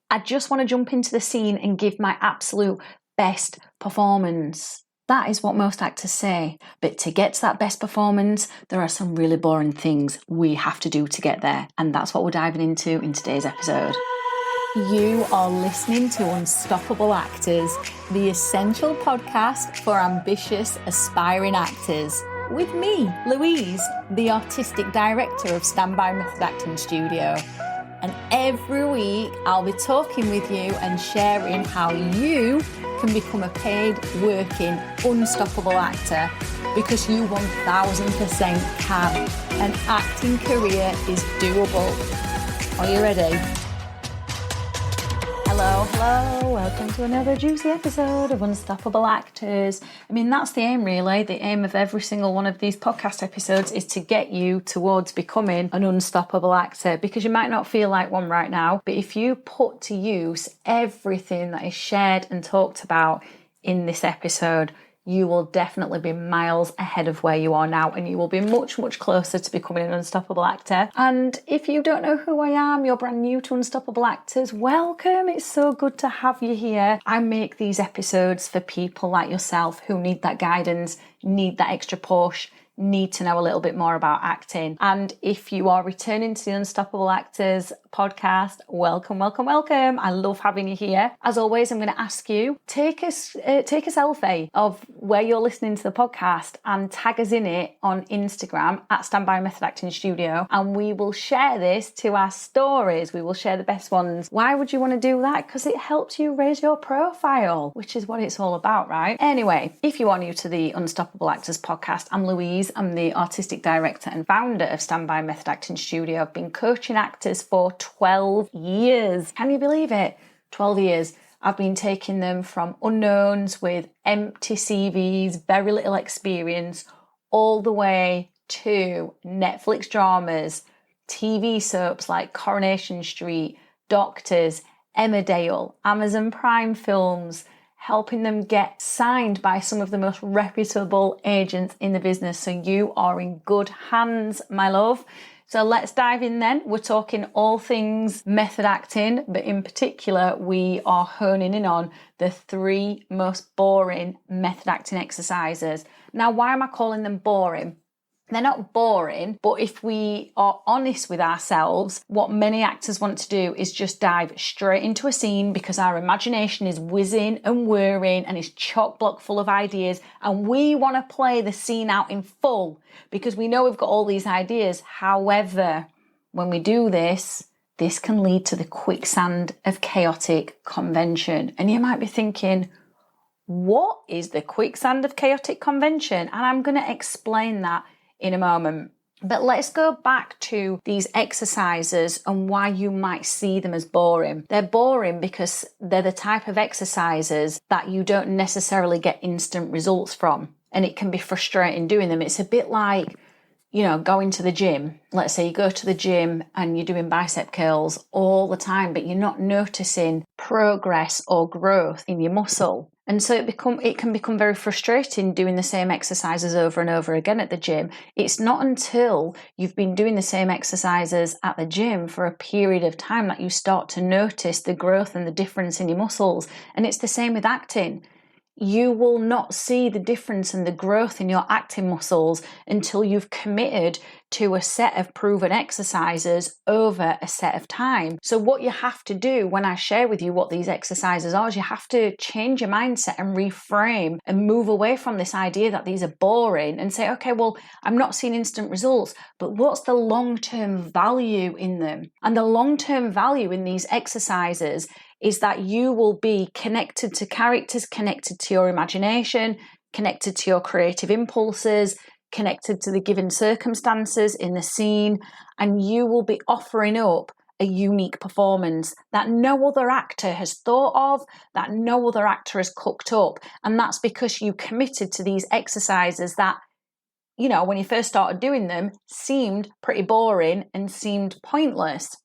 I just want to jump into the scene and give my absolute best performance. That is what most actors say. But to get to that best performance, there are some really boring things we have to do to get there. And that's what we're diving into in today's episode. You are listening to Unstoppable Actors, the essential podcast for ambitious, aspiring actors. With me, Louise, the artistic director of Standby Method Acting Studio. And every week I'll be talking with you and sharing how you can become a paid, working, unstoppable actor, because you 1000% can. An acting career is doable. Are you ready? Hello, welcome to another juicy episode of Unstoppable Actors. I mean, that's the aim really. The aim of every single one of these podcast episodes is to get you towards becoming an unstoppable actor, because you might not feel like one right now, but if you put to use everything that is shared and talked about in this episode, you will definitely be miles ahead of where you are now, and you will be much, much closer to becoming an unstoppable actor. And if you don't know who I am, you're brand new to Unstoppable Actors, welcome. It's so good to have you here. I make these episodes for people like yourself who need that guidance, need that extra push, need to know a little bit more about acting. And if you are returning to the Unstoppable Actors podcast, welcome. I love having you here. As always, I'm going to ask you, take a selfie of where you're listening to the podcast and tag us in it on Instagram at Standby Method Acting Studio, and we will share this to our stories. We will share the best ones. Why would you want to do that? Because it helps you raise your profile, which is what it's all about, right? Anyway, if you are new to the Unstoppable Actors podcast, I'm Louise. I'm the artistic director and founder of Standby Method Acting Studio. I've been coaching actors for 12 years. Can you believe it? 12 years. I've been taking them from unknowns with empty CVs, very little experience, all the way to Netflix dramas, TV soaps like Coronation Street, Doctors, Emmerdale, Amazon Prime films, helping them get signed by some of the most reputable agents in the business. So you are in good hands, my love. So let's dive in then. We're talking all things method acting, but in particular, we are honing in on the 3 most boring method acting exercises. Now, why am I calling them boring? They're not boring, but if we are honest with ourselves, what many actors want to do is just dive straight into a scene, because our imagination is whizzing and whirring and is chock-block full of ideas, and we want to play the scene out in full because we know we've got all these ideas. However, when we do this can lead to the quicksand of chaotic convention. And you might be thinking, what is the quicksand of chaotic convention? And I'm going to explain that in a moment. But let's go back to these exercises and why you might see them as boring. They're boring because they're the type of exercises that you don't necessarily get instant results from. And it can be frustrating doing them. It's a bit like, going to the gym. Let's say you go to the gym and you're doing bicep curls all the time, but you're not noticing progress or growth in your muscle. And so it can become very frustrating doing the same exercises over and over again at the gym. It's not until you've been doing the same exercises at the gym for a period of time that you start to notice the growth and the difference in your muscles. And it's the same with acting. You will not see the difference and the growth in your acting muscles until you've committed to a set of proven exercises over a set of time. So what you have to do when I share with you what these exercises are is you have to change your mindset and reframe and move away from this idea that these are boring and say, okay, well, I'm not seeing instant results, but what's the long-term value in them? And the long-term value in these exercises is that you will be connected to characters, connected to your imagination, connected to your creative impulses, connected to the given circumstances in the scene, and you will be offering up a unique performance that no other actor has thought of, that no other actor has cooked up. And that's because you committed to these exercises that, when you first started doing them, seemed pretty boring and seemed pointless.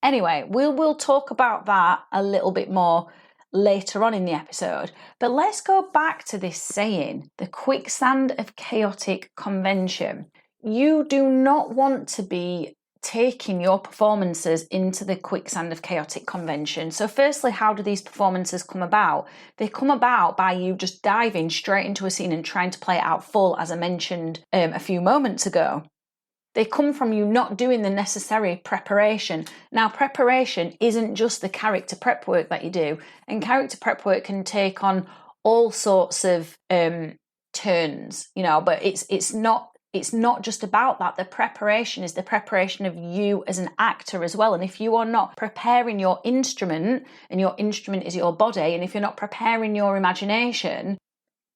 Anyway, we'll talk about that a little bit more later on in the episode. But let's go back to this saying, the quicksand of chaotic convention. You do not want to be taking your performances into the quicksand of chaotic convention. So firstly, how do these performances come about? They come about by you just diving straight into a scene and trying to play it out full, as I mentioned a few moments ago. They come from you not doing the necessary preparation. Now, preparation isn't just the character prep work that you do, and character prep work can take on all sorts of turns, but it's not just about that. The preparation is the preparation of you as an actor as well. And if you are not preparing your instrument, and your instrument is your body, and if you're not preparing your imagination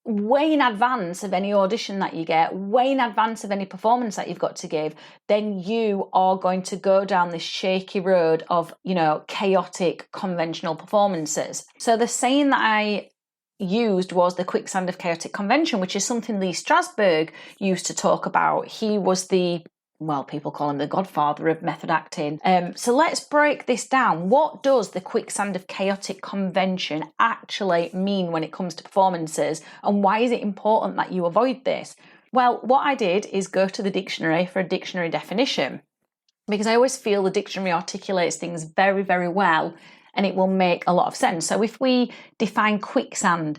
way in advance of any audition that you get, way in advance of any performance that you've got to give, then you are going to go down this shaky road of, chaotic conventional performances. So the saying that I used was the quicksand of chaotic convention, which is something Lee Strasberg used to talk about. He was people call him the godfather of method acting. So let's break this down. What does the quicksand of chaotic convention actually mean when it comes to performances, and why is it important that you avoid this? Well, what I did is go to the dictionary for a dictionary definition, because I always feel the dictionary articulates things very, very well, and it will make a lot of sense. So if we define quicksand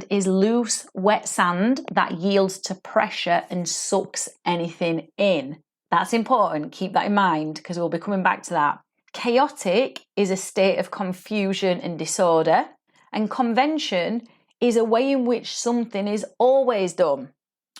is loose, wet sand that yields to pressure and sucks anything in. That's important. Keep that in mind, because we'll be coming back to that. Chaotic is a state of confusion and disorder, and convention is a way in which something is always done.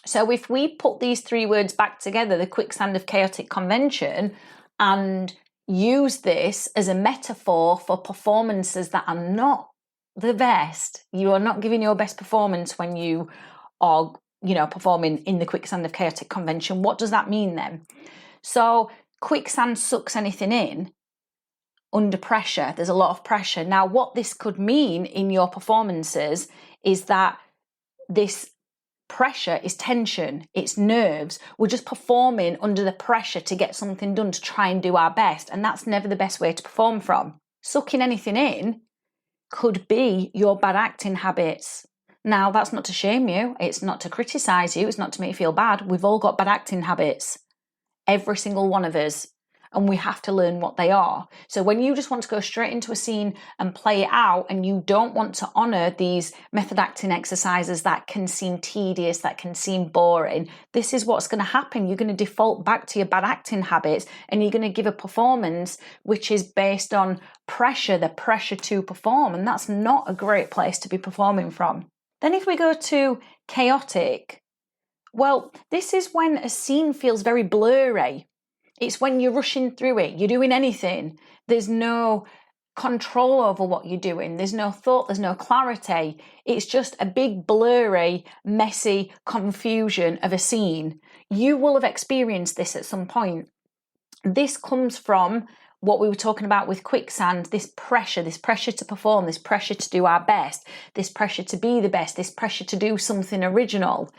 So if we put these three words back together, the quicksand of chaotic convention, and use this as a metaphor for performances that are not the best, you are not giving your best performance when you are, performing in the quicksand of chaotic convention. What does that mean then? So quicksand sucks anything in under pressure. There's a lot of pressure. Now, what this could mean in your performances is that this pressure is tension, it's nerves. We're just performing under the pressure to get something done, to try and do our best, and that's never the best way to perform from. Sucking anything in could be your bad acting habits. Now, that's not to shame you, it's not to criticise you, it's not to make you feel bad. We've all got bad acting habits, every single one of us, and we have to learn what they are. So when you just want to go straight into a scene and play it out, and you don't want to honour these method acting exercises that can seem tedious, that can seem boring, this is what's going to happen. You're going to default back to your bad acting habits, and you're going to give a performance which is based on pressure, the pressure to perform, and that's not a great place to be performing from. Then if we go to chaotic, well, this is when a scene feels very blurry. It's when you're rushing through it, you're doing anything. There's no control over what you're doing. There's no thought, there's no clarity. It's just a big, blurry, messy confusion of a scene. You will have experienced this at some point. This comes from what we were talking about with quicksand, this pressure to perform, this pressure to do our best, this pressure to be the best, this pressure to do something original,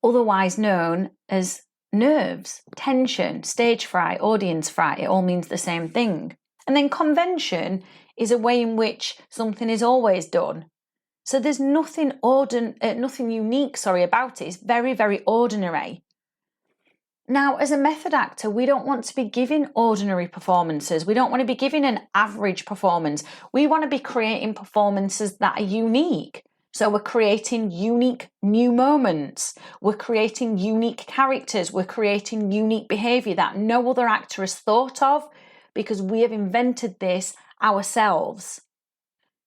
otherwise known as nerves, tension, stage fright, audience fright. It all means the same thing. And then convention is a way in which something is always done. So there's nothing unique about it. It's very, very ordinary. Now, as a method actor, we don't want to be giving ordinary performances. We don't want to be giving an average performance. We want to be creating performances that are unique. So we're creating unique new moments. We're creating unique characters. We're creating unique behaviour that no other actor has thought of, because we have invented this ourselves.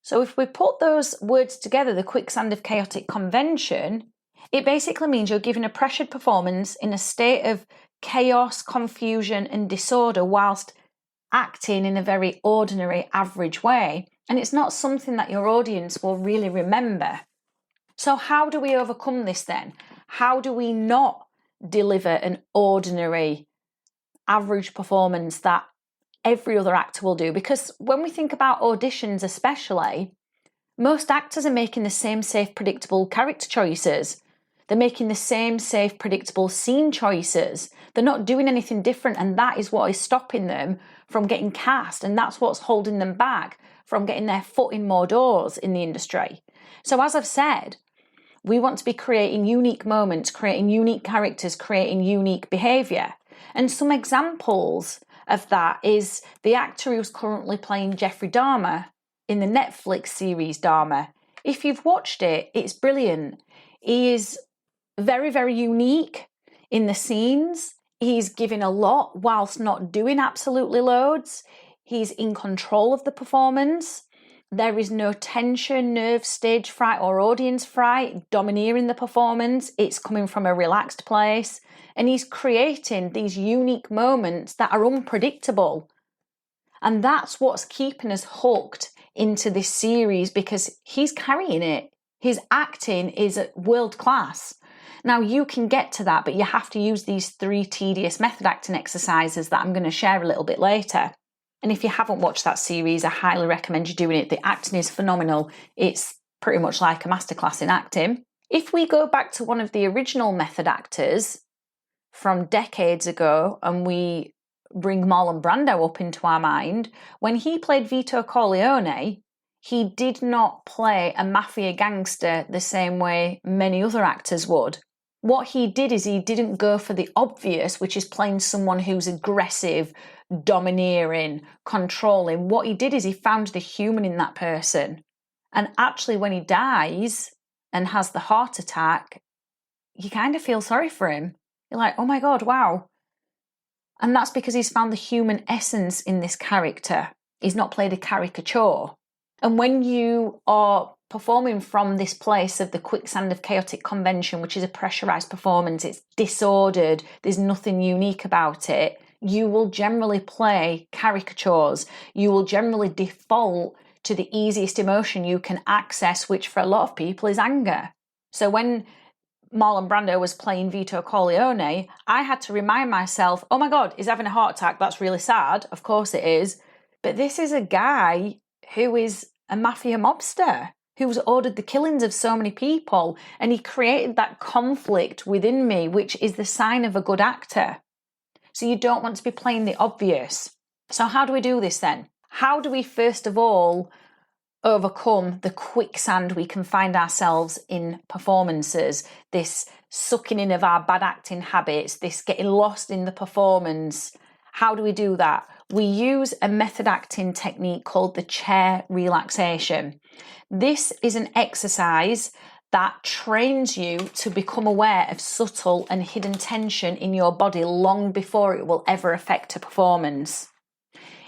So if we put those words together, the quicksand of chaotic convention, it basically means you're giving a pressured performance in a state of chaos, confusion and disorder whilst acting in a very ordinary, average way. And it's not something that your audience will really remember. So how do we overcome this then? How do we not deliver an ordinary, average performance that every other actor will do? Because when we think about auditions especially, most actors are making the same safe, predictable character choices. They're making the same safe, predictable scene choices. They're not doing anything different, and that is what is stopping them from getting cast, and that's what's holding them back from getting their foot in more doors in the industry. So as I've said, we want to be creating unique moments, creating unique characters, creating unique behaviour. And some examples of that is the actor who's currently playing Jeffrey Dahmer in the Netflix series Dahmer. If you've watched it, it's brilliant. He is very, very unique in the scenes. He's giving a lot whilst not doing absolutely loads. He's in control of the performance. There is no tension, nerve, stage fright or audience fright domineering the performance. It's coming from a relaxed place. And he's creating these unique moments that are unpredictable. And that's what's keeping us hooked into this series, because he's carrying it. His acting is world class. Now, you can get to that, but you have to use these 3 tedious method acting exercises that I'm going to share a little bit later. And if you haven't watched that series, I highly recommend you doing it. The acting is phenomenal. It's pretty much like a masterclass in acting. If we go back to one of the original method actors from decades ago and we bring Marlon Brando up into our mind, when he played Vito Corleone, he did not play a mafia gangster the same way many other actors would. What he did is he didn't go for the obvious, which is playing someone who's aggressive, domineering, controlling. What he did is he found the human in that person. And actually, when he dies and has the heart attack, you kind of feel sorry for him. You're like, oh my God, wow. And that's because he's found the human essence in this character. He's not played a caricature. And when you are performing from this place of the quicksand of chaotic convention, which is a pressurized performance, it's disordered, there's nothing unique about it, you will generally play caricatures. You will generally default to the easiest emotion you can access, which for a lot of people is anger. So when Marlon Brando was playing Vito Corleone, I had to remind myself, oh my God, he's having a heart attack. That's really sad. Of course it is. But this is a guy who is a mafia mobster who's ordered the killings of so many people. And he created that conflict within me, which is the sign of a good actor. So you don't want to be playing the obvious. So how do we do this then? How do we first of all overcome the quicksand we can find ourselves in performances, this sucking in of our bad acting habits, this getting lost in the performance? How do we do that? We use a method acting technique called the chair relaxation. This is an exercise that trains you to become aware of subtle and hidden tension in your body long before it will ever affect a performance.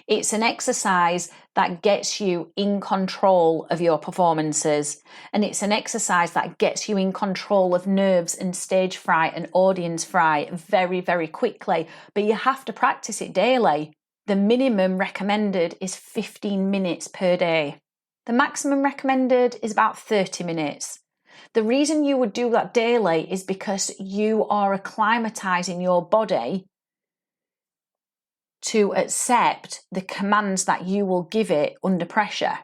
It's an exercise that gets you in control of your performances, and it's an exercise that gets you in control of nerves and stage fright and audience fright very, very quickly, but you have to practice it daily. The minimum recommended is 15 minutes per day. The maximum recommended is about 30 minutes. The reason you would do that daily is because you are acclimatizing your body to accept the commands that you will give it under pressure.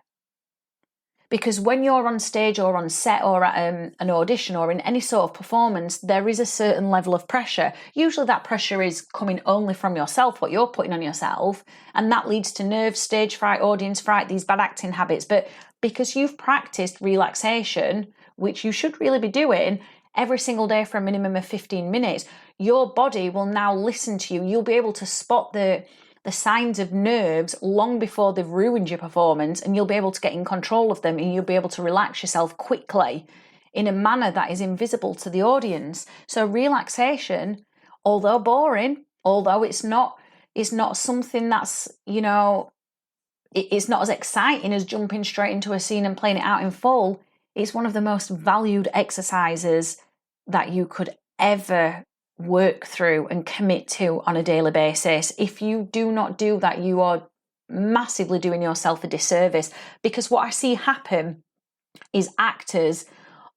Because when you're on stage or on set or at an audition or in any sort of performance, there is a certain level of pressure. Usually that pressure is coming only from yourself, what you're putting on yourself, and that leads to nerves, stage fright, audience fright, these bad acting habits. But because you've practiced relaxation, which you should really be doing every single day for a minimum of 15 minutes, your body will now listen to you. You'll be able to spot the signs of nerves long before they've ruined your performance, and you'll be able to get in control of them, and you'll be able to relax yourself quickly in a manner that is invisible to the audience. So relaxation, although boring, although it's not something that's, it's not as exciting as jumping straight into a scene and playing it out in full, it's one of the most valued exercises that you could ever work through and commit to on a daily basis. If you do not do that, you are massively doing yourself a disservice, because what I see happen is actors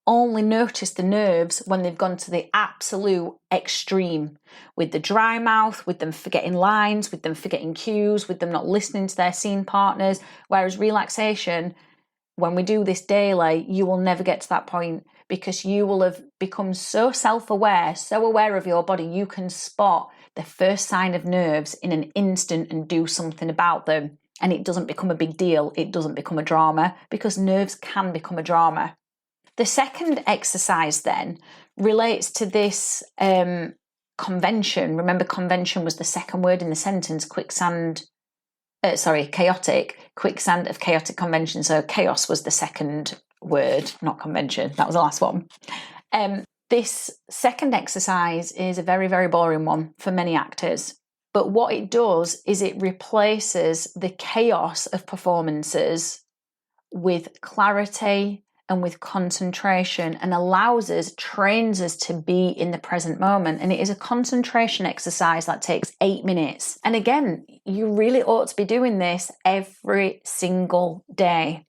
only notice the nerves when they've gone to the absolute extreme, with the dry mouth, with them forgetting lines, with them forgetting cues, with them not listening to their scene partners. Whereas relaxation, when we do this daily, you will never get to that point, because you will have become so self-aware, so aware of your body, you can spot the first sign of nerves in an instant and do something about them. And it doesn't become a big deal. It doesn't become a drama, because nerves can become a drama. The second exercise then relates to this convention. Remember, convention was the second word in the sentence, chaotic, quicksand of chaotic convention. So chaos was the second word, not convention. That was the last one. This second exercise is a very, very boring one for many actors. But what it does is it replaces the chaos of performances with clarity and with concentration, and trains us to be in the present moment. And it is a concentration exercise that takes 8 minutes. And again, you really ought to be doing this every single day.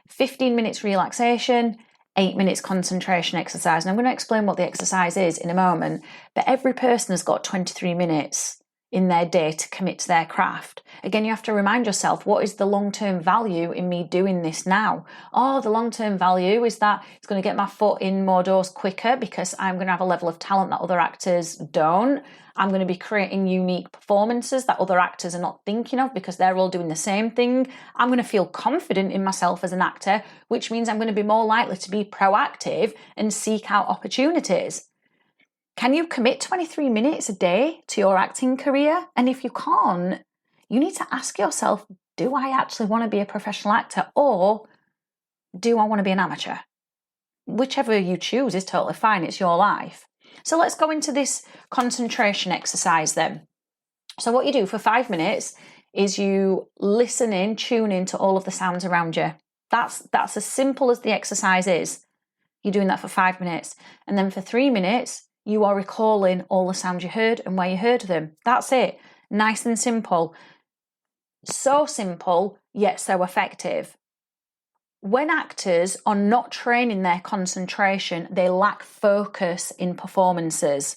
15 minutes relaxation, 8 minutes concentration exercise. And I'm going to explain what the exercise is in a moment, but every person has got 23 minutes in their day to commit to their craft. Again, you have to remind yourself, what is the long-term value in me doing this now? Oh, the long-term value is that it's going to get my foot in more doors quicker because I'm going to have a level of talent that other actors don't. I'm going to be creating unique performances that other actors are not thinking of because they're all doing the same thing. I'm going to feel confident in myself as an actor, which means I'm going to be more likely to be proactive and seek out opportunities. Can you commit 23 minutes a day to your acting career? And if you can't, you need to ask yourself, do I actually want to be a professional actor, or do I want to be an amateur? Whichever you choose is totally fine. It's your life. So let's go into this concentration exercise then. So what you do for 5 minutes is you listen in, tune in to all of the sounds around you. That's as simple as the exercise is. You're doing that for 5 minutes. And then for 3 minutes, you are recalling all the sounds you heard and where you heard them. That's it. Nice and simple. So simple, yet so effective. When actors are not training their concentration, they lack focus in performances.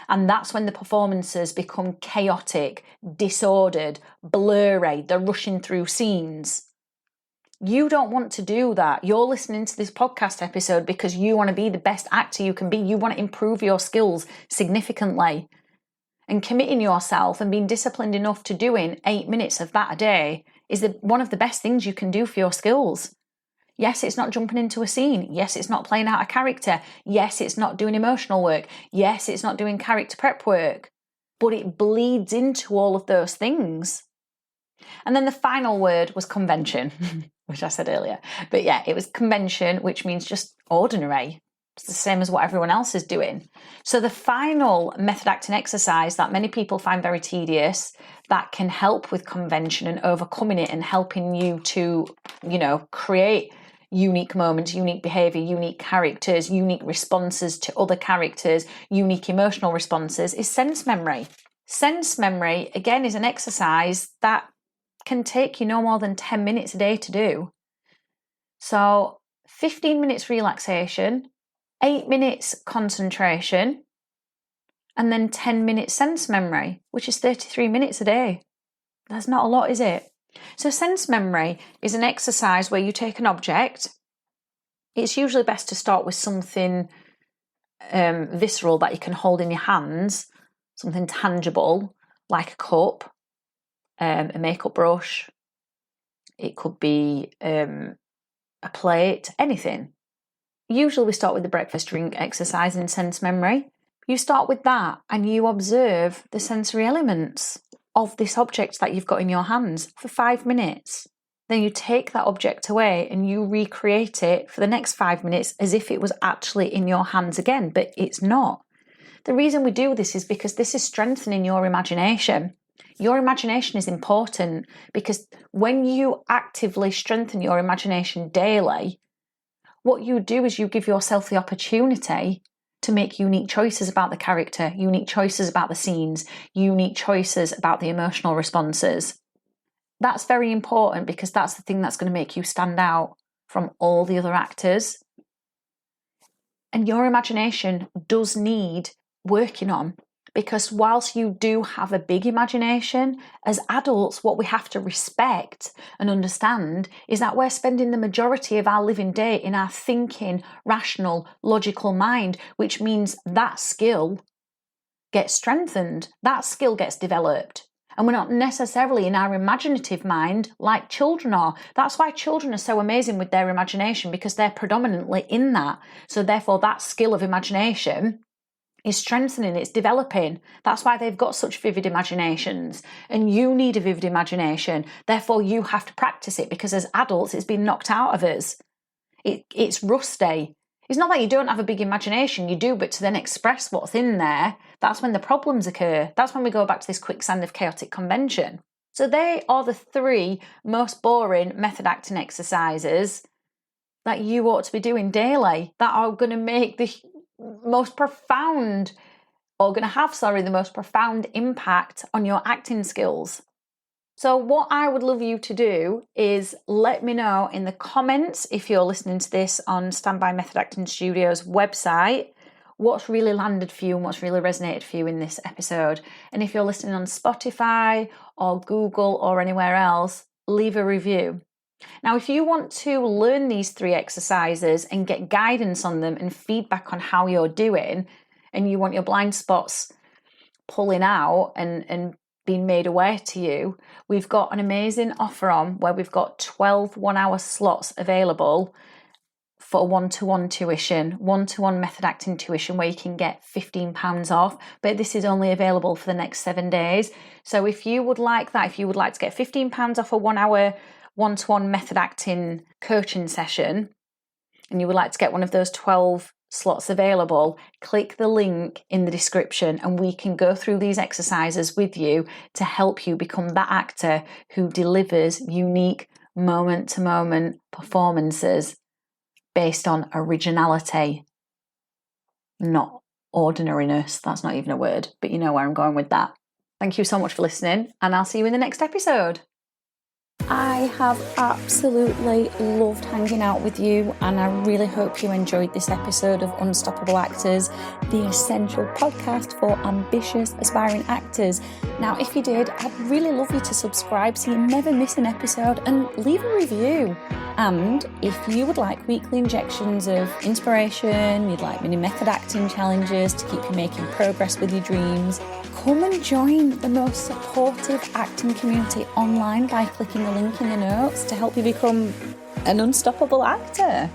And that's when the performances become chaotic, disordered, blurry, they're rushing through scenes. You don't want to do that. You're listening to this podcast episode because you want to be the best actor you can be. You want to improve your skills significantly. And committing yourself and being disciplined enough to doing 8 minutes of that a day is one of the best things you can do for your skills. Yes, it's not jumping into a scene. Yes, it's not playing out a character. Yes, it's not doing emotional work. Yes, it's not doing character prep work. But it bleeds into all of those things. And then the final word was convention, which I said earlier. But yeah, it was convention, which means just ordinary. It's the same as what everyone else is doing. So the final method acting exercise that many people find very tedious, that can help with convention and overcoming it and helping you to, create unique moments, unique behavior, unique characters, unique responses to other characters, unique emotional responses, is sense memory. Sense memory, again, is an exercise that can take you no more than 10 minutes a day to do. So 15 minutes relaxation, 8 minutes concentration, and then 10 minutes sense memory, which is 33 minutes a day. That's not a lot, is it? So sense memory is an exercise where you take an object. It's usually best to start with something visceral that you can hold in your hands, something tangible, like a cup, a makeup brush. It could be a plate, anything. Usually we start with the breakfast drink exercise in sense memory. You start with that and you observe the sensory elements of this object that you've got in your hands for 5 minutes. Then you take that object away and you recreate it for the next 5 minutes as if it was actually in your hands again, but it's not. The reason we do this is because this is strengthening your imagination. Your imagination is important because when you actively strengthen your imagination daily, what you do is you give yourself the opportunity to make unique choices about the character, unique choices about the scenes, unique choices about the emotional responses. That's very important because that's the thing that's going to make you stand out from all the other actors. And your imagination does need working on, because whilst you do have a big imagination, as adults, what we have to respect and understand is that we're spending the majority of our living day in our thinking, rational, logical mind, which means that skill gets strengthened, that skill gets developed. And we're not necessarily in our imaginative mind like children are. That's why children are so amazing with their imagination, because they're predominantly in that. So therefore, that skill of imagination is strengthening, it's developing. That's why they've got such vivid imaginations. And you need a vivid imagination. Therefore, you have to practice it, because as adults, it's been knocked out of us. It's rusty. It's not that you don't have a big imagination, you do, but to then express what's in there, that's when the problems occur. That's when we go back to this quicksand of chaotic convention. So they are the 3 most boring method acting exercises that you ought to be doing daily, that are going to make the most profound, or going to have, the most profound impact on your acting skills. So what I would love you to do is let me know in the comments, if you're listening to this on Standby Method Acting Studio's website, what's really landed for you and what's really resonated for you in this episode. And if you're listening on Spotify or Google or anywhere else, leave a review. Now, if you want to learn these 3 exercises and get guidance on them and feedback on how you're doing, and you want your blind spots pulling out and being made aware to you, we've got an amazing offer on where we've got 12 one-hour slots available for one-to-one tuition, one-to-one method acting tuition, where you can get £15 off. But this is only available for the next 7 days. So if you would like that, if you would like to get £15 off a 1-hour one-to-one method acting coaching session, and you would like to get one of those 12 slots available, click the link in the description and we can go through these exercises with you to help you become that actor who delivers unique moment-to-moment performances based on originality, not ordinariness. That's not even a word, but you know where I'm going with that. Thank you so much for listening, and I'll see you in the next episode. I have absolutely loved hanging out with you, and I really hope you enjoyed this episode of Unstoppable Actors, the essential podcast for ambitious, aspiring actors. Now, if you did, I'd really love you to subscribe so you never miss an episode, and leave a review. And if you would like weekly injections of inspiration, you'd like mini method acting challenges to keep you making progress with your dreams, come and join the most supportive acting community online by clicking the link in the notes to help you become an unstoppable actor.